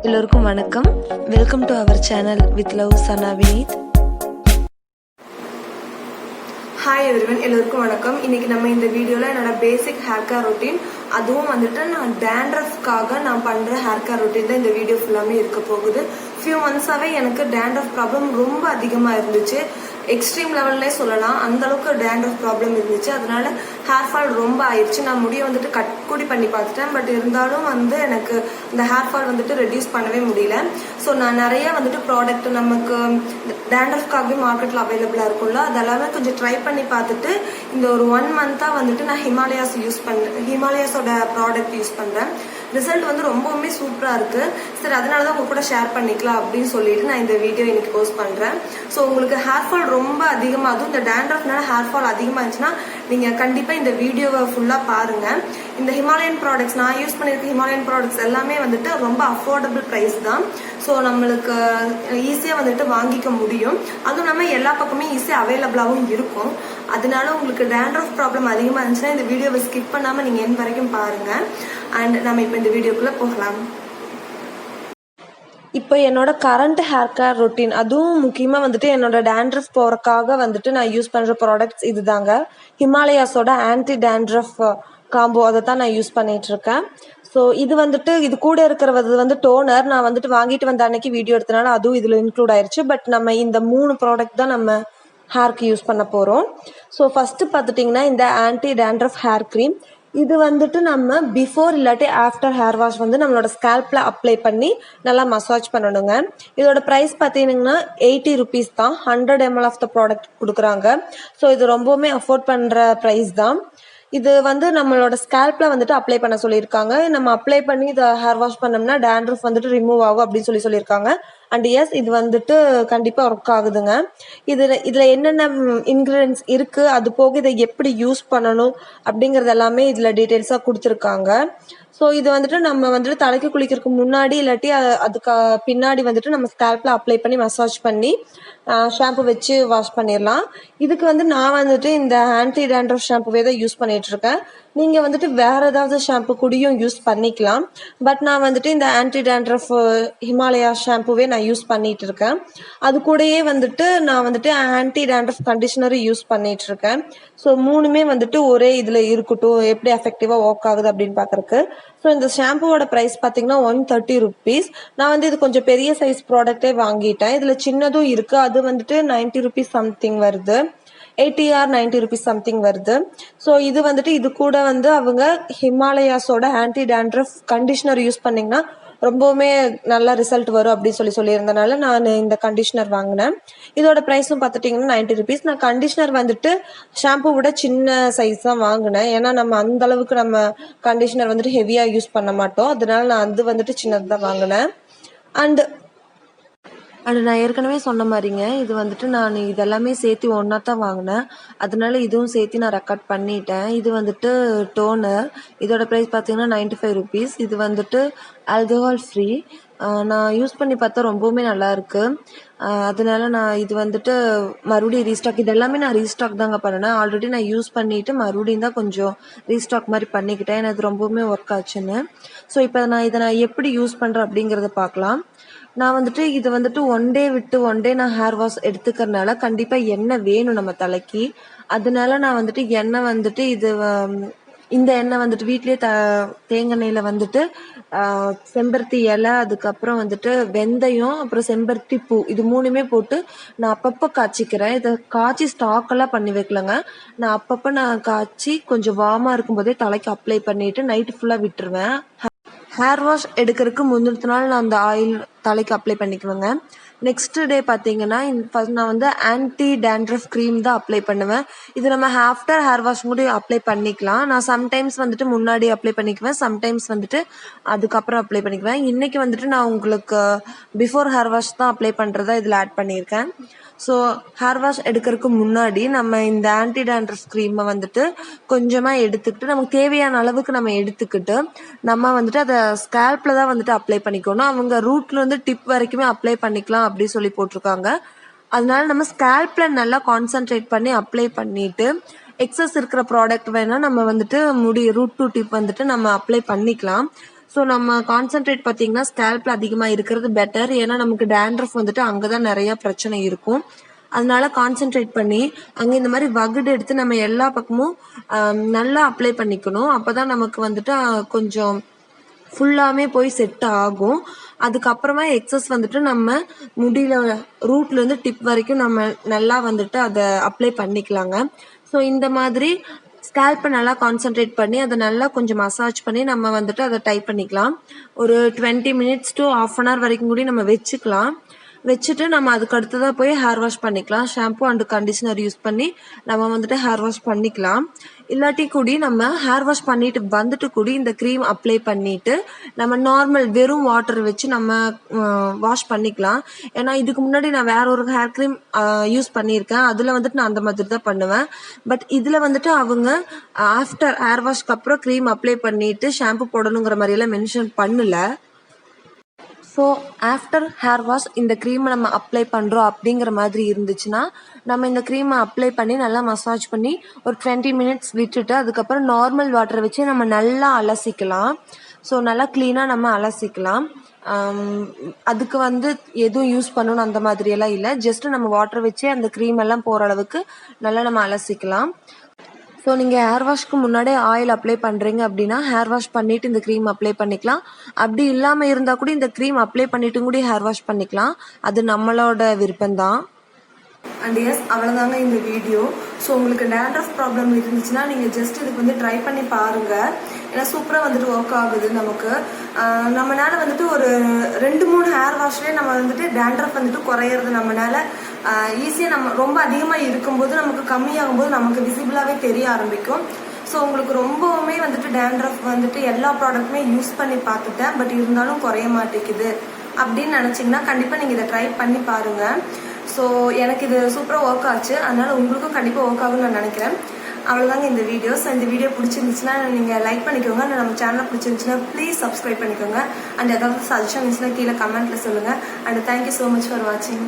எல்லோருக்கும் வணக்கம். Welcome to our channel with love Sana Vineeth. Hi everyone, எல்லோருக்கும் வணக்கம். இன்னைக்கு நம்ம இந்த வீடியோல என்னோட பேசிக் ஹேர் கேர் ரொட்டீன், அதுவும் வந்துட்டு நான் டேண்ட்ரஃப்காக நான் பண்ற ஹேர் கேர் ரொட்டீன் தான் இந்த வீடியோ ஃபுல்லாமே இருக்க போகுது. ஃபியூ மந்த்ஸாவே எனக்கு டேண்ட்ரஃப் ப்ராப்ளம் ரொம்ப அதிகமா இருந்துச்சு. எக்ஸ்ட்ரீம் லெவல்லே சொல்லலாம். அந்த அளவுக்கு டேண்ட்ரஃப் ப்ராப்ளம் இருந்துச்சு. அதனால ஹேர் ஃபால் ரொம்ப ஆயிடுச்சு. நான் முடியை வந்துட்டு கட் கூடி பண்ணி பார்த்துட்டேன். பட் இருந்தாலும் எனக்கு இந்த ஹேர் ஃபால் வந்துட்டு ரெடியூஸ் பண்ணவே முடியல. ஸோ நான் நிறைய வந்துட்டு ப்ராடக்ட் நமக்கு டேண்ட்ரஃப்காகவே மார்க்கெட்ல அவைலபிளா இருக்கும்ல, அதெல்லாமே கொஞ்சம் ட்ரை பண்ணி பார்த்துட்டு இந்த ஒரு 1 மந்த்தா வந்துட்டு நான் ஹிமாலயாஸோட ப்ராடக்ட் யூஸ் பண்றேன். ரிசல்ட் வந்து ரொம்பவுமே சூப்பரா இருக்கு. சரி, அதனாலதான் உங்க கூட ஷேர் பண்ணிக்கலாம் அப்படின்னு சொல்லிட்டு நான் இந்த வீடியோ இன்னைக்கு போஸ்ட் பண்றேன். ஸோ உங்களுக்கு ஹேர் ஃபால் ரொம்ப அதிகமா, அதுவும் இந்த டேண்ட்ரஃப்னால ஹேர் ஃபால் அதிகமா இருந்துச்சுன்னா நீங்க கண்டிப்பா இந்த வீடியோவை ஃபுல்லா பாருங்க. இந்த ஹிமாலயன் ப்ராடக்ட்ஸ், நான் யூஸ் பண்ணிருக்க ஹிமாலயன் ப்ராடக்ட்ஸ் எல்லாமே வந்துட்டு ரொம்ப அஃபோர்டபுள் பிரைஸ் தான். ஸோ நம்மளுக்கு ஈஸியா வந்துட்டு வாங்கிக்க முடியும். அதுவும் நம்ம எல்லா பக்கமே ஈஸியா அவைலபிளாகவும் இருக்கும். அதனால உங்களுக்கு டேண்ட்ரஃப் ப்ராப்ளம் அதிகமா இருந்துச்சுன்னா இந்த வீடியோவை ஸ்கிப் பண்ணாம நீங்க என் வரைக்கும் பாருங்க. அண்ட் நம்ம இப்போ இந்த வீடியோக்குள்ள போகலாம். இப்போ என்னோட கரண்ட் ஹேர் கேர் ரொட்டீன், அதுவும் முக்கியமாக வந்துட்டு என்னோட டேண்ட்ரஃப் போறதுக்காக வந்துட்டு நான் யூஸ் பண்ணுற ப்ராடக்ட்ஸ் இதுதாங்க. ஹிமாலயாஸோட ஆன்டி டேண்ட்ரஃப் காம்போ, அதை தான் நான் யூஸ் பண்ணிட்டு இருக்கேன். ஸோ இது வந்துட்டு இது கூட இருக்கிறது வந்து டோனர். நான் வந்துட்டு வாங்கிட்டு வந்த அன்னைக்கு வீடியோ எடுத்தனால அதுவும் இதில் இன்க்ளூட் ஆயிடுச்சு. பட் நம்ம இந்த 3 ப்ராடக்ட் தான் நம்ம ஹேர்க்கு யூஸ் பண்ண போகிறோம். ஸோ ஃபஸ்ட்டு பார்த்துட்டிங்கன்னா இந்த ஆன்டி டேண்ட்ரஃப் ஹேர் க்ரீம். இது வந்துட்டு நம்ம பிஃபோர் இல்லாட்டி ஆஃப்டர் ஹேர் வாஷ் வந்து நம்மளோட ஸ்கேல்ப்ல அப்ளை பண்ணி நல்லா மசாஜ் பண்ணணுங்க. இதோட ப்ரைஸ் பார்த்தீங்கன்னா 80 ருபீஸ் தான். 100 ml ஆஃப் த ப்ராடக்ட் கொடுக்குறாங்க. ஸோ இது ரொம்பவுமே அஃபோர்ட் பண்ணுற ப்ரைஸ் தான். இது வந்து நம்மளோட ஸ்கேல்ப்ல வந்துட்டு அப்ளை பண்ண சொல்லியிருக்காங்க. நம்ம அப்ளை பண்ணி இதை ஹேர் வாஷ் பண்ணோம்னா டேண்ட்ரஃப் வந்துட்டு ரிமூவ் ஆகும் அப்படின்னு சொல்லியிருக்காங்க. அண்ட் எஸ், இது வந்துட்டு கண்டிப்பாக ஒர்க் ஆகுதுங்க. இதில் என்னென்ன இன்க்ரீடியன்ஸ் இருக்குது, அது போக இதை எப்படி யூஸ் பண்ணணும் அப்படிங்கிறது எல்லாமே இதில் டீட்டெயில்ஸாக கொடுத்துருக்காங்க. ஸோ இது வந்துட்டு நம்ம வந்துட்டு தலைக்கு குளிக்கிறதுக்கு முன்னாடி இல்லாட்டி அதுக்கு பின்னாடி வந்துட்டு நம்ம ஸ்கேல்ப்ல அப்ளை பண்ணி மசாஜ் பண்ணி ஷாம்பு வச்சு வாஷ் பண்ணிடலாம். இதுக்கு வந்து நான் வந்துட்டு இந்த ஆன்டி டேண்ட்ரஃப் ஷாம்புவே தான் யூஸ் பண்ணிட்டு இருக்கேன். நீங்கள் வந்துட்டு வேற ஏதாவது ஷாம்பு கூடயும் யூஸ் பண்ணிக்கலாம். பட் நான் வந்துட்டு இந்த ஆன்டி டேண்ட்ரஃப் ஹிமாலயா ஷாம்புவே நான் யூஸ் பண்ணிட்டு இருக்கேன். அது கூடயே வந்துட்டு நான் வந்துட்டு ஆன்டி டேண்ட்ரஃப் கண்டிஷனரும் யூஸ் பண்ணிட்டு இருக்கேன். ஸோ 3மே வந்துட்டு ஒரே இதில் இருக்கட்டும், எப்படி எஃபெக்டிவாக ஒர்க் ஆகுது அப்படின்னு பார்க்குறக்கு. ஸோ இந்த ஷாம்புவோட ப்ரைஸ் பார்த்தீங்கன்னா 130 ருபீஸ். நான் வந்து இது கொஞ்சம் பெரிய சைஸ் ப்ராடக்டே வாங்கிட்டேன். இதில் சின்னதும் இருக்குது. அது வந்துட்டு 90 ருபீஸ் சம்திங் வருது. 80 or 90 ருபீஸ் சம்திங் வருது. ஸோ இது வந்துட்டு இது கூட வந்து அவங்க ஹிமாலயாஸோட ஆன்டி டேண்ட்ரஃப் கண்டிஷனர் யூஸ் பண்ணிங்கன்னா ரொம்பவுமே நல்ல ரிசல்ட் வரும் அப்படின்னு சொல்லியிருந்தனால நான் இந்த கண்டிஷனர் வாங்கினேன். இதோட ப்ரைஸும் பார்த்துட்டிங்கன்னா 90 ருபீஸ். நான் கண்டிஷனர் வந்துட்டு ஷாம்பு விட சின்ன சைஸ் தான் வாங்கினேன். ஏன்னா நம்ம அந்த அளவுக்கு நம்ம கண்டிஷனர் வந்துட்டு ஹெவியாக யூஸ் பண்ண மாட்டோம். அதனால நான் அது வந்துட்டு சின்னது தான் வாங்கினேன். அண்ட் நான் ஏற்கனவே சொன்ன மாதிரிங்க, இது வந்துட்டு நான் இதெல்லாமே சேர்த்து ஒன்றா தான் வாங்கினேன். அதனால இதுவும் சேர்த்து நான் ரெக்கார்ட் பண்ணிட்டேன். இது வந்துட்டு டோனர். இதோட ப்ரைஸ் பார்த்தீங்கன்னா 95 ருபீஸ். இது வந்துட்டு ஆல்கஹால் ஃப்ரீ. நான் யூஸ் பண்ணி பார்த்தா ரொம்பவுமே நல்லா இருக்கு. அதனால நான் இது வந்துட்டு மறுபடியும் ரீஸ்டாக், இது எல்லாமே நான் ரீஸ்டாக் தாங்க பண்ணினேன். ஆல்ரெடி நான் யூஸ் பண்ணிட்டு மறுபடியும் தான் கொஞ்சம் ரீஸ்டாக் மாதிரி பண்ணிக்கிட்டேன். எனக்கு ரொம்பவுமே ஒர்க் ஆச்சுன்னு. ஸோ இப்போ இதை நான் எப்படி யூஸ் பண்ணுறேன் அப்படிங்கிறத பார்க்கலாம். நான் வந்துட்டு இது வந்துட்டு 1 டே விட்டு 1 டே நான் ஹேர் வாஷ் எடுத்துக்கிறதுனால கண்டிப்பாக எண்ணெய் வேணும் நம்ம தலைக்கு. அதனால நான் வந்துட்டு எண்ணெய் வந்துட்டு இந்த எண்ணெய் வந்துட்டு வீட்லேயே தேங்காய் எண்ணெயில் வந்துட்டு செம்பருத்தி இலை, அதுக்கப்புறம் வந்துட்டு வெந்தயம், அப்புறம் செம்பருத்தி பூ, இது 3மே போட்டு நான் அப்பப்போ காய்ச்சிக்கிறேன். இதை காய்ச்சி ஸ்டாக்கெல்லாம் பண்ணி வைக்கலங்க. நான் அப்பப்போ நான் காய்ச்சி கொஞ்சம் வார்மாக இருக்கும்போதே தலைக்கு அப்ளை பண்ணிட்டு நைட்டு ஃபுல்லாக விட்டுருவேன். ஹேர் வாஷ் எடுக்கிறதுக்கு முந்தின நாள் நான் அந்த ஆயில் தலைக்கு அப்ளை பண்ணிக்குவேங்க. நெக்ஸ்ட் டே பார்த்தீங்கன்னா ஃபர்ஸ்ட் நான் வந்து ஆன்டி டேண்ட்ரஃப் க்ரீம் தான் அப்ளை பண்ணுவேன். இது நம்ம ஆஃப்டர் ஹேர் வாஷ் கூட அப்ளை பண்ணிக்கலாம். நான் சம்டைம்ஸ் வந்துட்டு முன்னாடி அப்ளை பண்ணிக்குவேன், சம்டைம்ஸ் வந்துட்டு அதுக்கப்புறம் அப்ளை பண்ணிக்குவேன். இன்னைக்கு வந்துட்டு நான் உங்களுக்கு பிஃபோர் ஹேர் வாஷ் தான் அப்ளை பண்ணுறதா இதில் ஆட் பண்ணியிருக்கேன். ஸோ ஹேர் வாஷ் எடுக்கிறதுக்கு முன்னாடி நம்ம இந்த ஆன்டி டேண்ட்ரஃப் க்ரீமை வந்துட்டு கொஞ்சமாக எடுத்துக்கிட்டு, நமக்கு தேவையான அளவுக்கு நம்ம எடுத்துக்கிட்டு நம்ம வந்துட்டு அதை ஸ்கேல்பில் தான் வந்துட்டு அப்ளை பண்ணிக்கணும். அவங்க ரூட்லேருந்து டிப் வரைக்குமே அப்ளை பண்ணிக்கலாம் அப்படி சொல்லி போட்டிருக்காங்க. அதனால நம்ம ஸ்கேல்பில் நல்லா கான்சன்ட்ரேட் பண்ணி அப்ளை பண்ணிட்டு எக்ஸஸ் இருக்கிற ப்ராடக்ட் வேணால் நம்ம வந்துட்டு ரூட் டு டிப் வந்துட்டு நம்ம அப்ளை பண்ணிக்கலாம். ஸோ நம்ம கான்சென்ட்ரேட் பார்த்தீங்கன்னா ஸ்கேல்ப்ல அதிகமாக இருக்கிறது பெட்டர். ஏன்னா நமக்கு டேண்ட்ரஃப் வந்துட்டு அங்கே தான் நிறைய பிரச்சனை இருக்கும். அதனால கான்சென்ட்ரேட் பண்ணி அங்கே இந்த மாதிரி வகுடு எடுத்து நம்ம எல்லா பக்கமும் நல்லா அப்ளை பண்ணிக்கணும். அப்போதான் நமக்கு வந்துட்டு கொஞ்சம் ஃபுல்லாமே போய் செட் ஆகும். அதுக்கப்புறமா எக்ஸஸ் வந்துட்டு நம்ம முடியில ரூட்லேருந்து டிப் வரைக்கும் நம்ம நல்லா வந்துட்டு அதை அப்ளை பண்ணிக்கலாங்க. ஸோ இந்த மாதிரி ஸ்கேல்ப்பை நல்லா கான்சென்ட்ரேட் பண்ணி அதை நல்லா கொஞ்சம் மசாஜ் பண்ணி நம்ம வந்துட்டு அதை டைப் பண்ணிக்கலாம். ஒரு 20 மினிட்ஸ் to ½ hour வரைக்கும் கூட நம்ம வச்சுட்டு நம்ம அதுக்கு அடுத்ததாக போய் ஹேர் வாஷ் பண்ணிக்கலாம். ஷாம்பு அண்ட் கண்டிஷனர் யூஸ் பண்ணி நம்ம வந்துட்டு ஹேர் வாஷ் பண்ணிக்கலாம். இல்லாட்டி கூடி நம்ம ஹேர் வாஷ் பண்ணிட்டு வந்துட்டு கூடி இந்த க்ரீம் அப்ளை பண்ணிட்டு நம்ம நார்மல் வெறும் வாட்டர் வச்சு நம்ம வாஷ் பண்ணிக்கலாம். ஏன்னா இதுக்கு முன்னாடி நான் வேற ஒரு ஹேர் க்ரீம் யூஸ் பண்ணியிருக்கேன். அதில் வந்துட்டு நான் அந்த மாதிரி தான் பண்ணுவேன். பட் இதில் வந்துட்டு அவங்க ஆஃப்டர் ஹேர் வாஷ்க்கு அப்புறம் க்ரீம் அப்ளை பண்ணிட்டு ஷாம்பு போடணுங்கிற மாதிரியெல்லாம் மென்ஷன் பண்ணல. ஸோ ஆஃப்டர் ஹேர் வாஷ் இந்த க்ரீமை நம்ம அப்ளை பண்ணுறோம் அப்படிங்கிற மாதிரி இருந்துச்சுன்னா நம்ம இந்த க்ரீமை அப்ளை பண்ணி நல்லா மசாஜ் பண்ணி ஒரு 20 மினிட்ஸ் விட்டுட்டு அதுக்கப்புறம் நார்மல் வாட்டரை வச்சு நம்ம நல்லா அலசிக்கலாம். ஸோ நல்லா க்ளீனாக நம்ம அலசிக்கலாம். அதுக்கு வந்து எதுவும் யூஸ் பண்ணணும் அந்த மாதிரியெல்லாம் இல்லை. ஜஸ்ட்டு நம்ம வாட்டர் வச்சு அந்த க்ரீம் எல்லாம் போகிற அளவுக்கு நல்லா நம்ம அலசிக்கலாம். ஸோ நீங்கள் ஹேர் வாஷ்க்கு முன்னாடியே ஆயில் அப்ளை பண்ணுறீங்க அப்படின்னா ஹேர் வாஷ் பண்ணிவிட்டு இந்த க்ரீம் அப்ளை பண்ணிக்கலாம். அப்படி இல்லாமல் இருந்தால் கூட இந்த க்ரீம் அப்ளை பண்ணிவிட்டு கூட ஹேர் வாஷ் பண்ணிக்கலாம். அது நம்மளோட விருப்பம்தான். அண்ட் எஸ், அவ்வளோதாங்க இந்த வீடியோ. ஸோ உங்களுக்கு டேண்ட்ரஃப் ப்ராப்ளம் இருந்துச்சுன்னா நீங்கள் ஜஸ்ட் இதுக்கு வந்து ட்ரை பண்ணி பாருங்கள். ஏன்னா சூப்பராக வந்துட்டு ஒர்க் ஆகுது நமக்கு. நம்மளால வந்துட்டு ஒரு 2-3 ஹேர் வாஷ்லேயே நம்ம வந்துட்டு டேண்ட்ரஃப் வந்துட்டு குறையிறது நம்மளால ஈஸியாக. நம்ம ரொம்ப அதிகமாக இருக்கும்போது நமக்கு கம்மியாகும் போது நமக்கு விசிபிளாகவே தெரிய ஆரம்பிக்கும். ஸோ உங்களுக்கு ரொம்பவுமே வந்துட்டு டேண்ட்ரஃப் வந்துட்டு எல்லா ப்ராடக்ட்டுமே யூஸ் பண்ணி பார்த்துட்டேன், பட் இருந்தாலும் குறைய மாட்டேங்குது அப்படின்னு நினச்சிங்கன்னா கண்டிப்பாக நீங்கள் இதை ட்ரை பண்ணி பாருங்கள். ஸோ எனக்கு இது சூப்பராக ஒர்க் ஆச்சு, அதனால உங்களுக்கும் கண்டிப்பாக ஒர்க் ஆகும்னு நான் நினைக்கிறேன். அவ்வளோதாங்க இந்த வீடியோ. ஸோ இந்த வீடியோ பிடிச்சிருந்துச்சுன்னா நீங்கள் லைக் பண்ணிக்கோங்க. நம்ம சேனலை பிடிச்சிருந்துச்சுன்னா ப்ளீஸ் சப்ஸ்கிரைப் பண்ணிக்கோங்க. அண்ட் ஏதாவது சஜஷன் இருந்துச்சுன்னா கீழே கமெண்ட்டில் சொல்லுங்கள். And thank you so much for வாட்சிங்.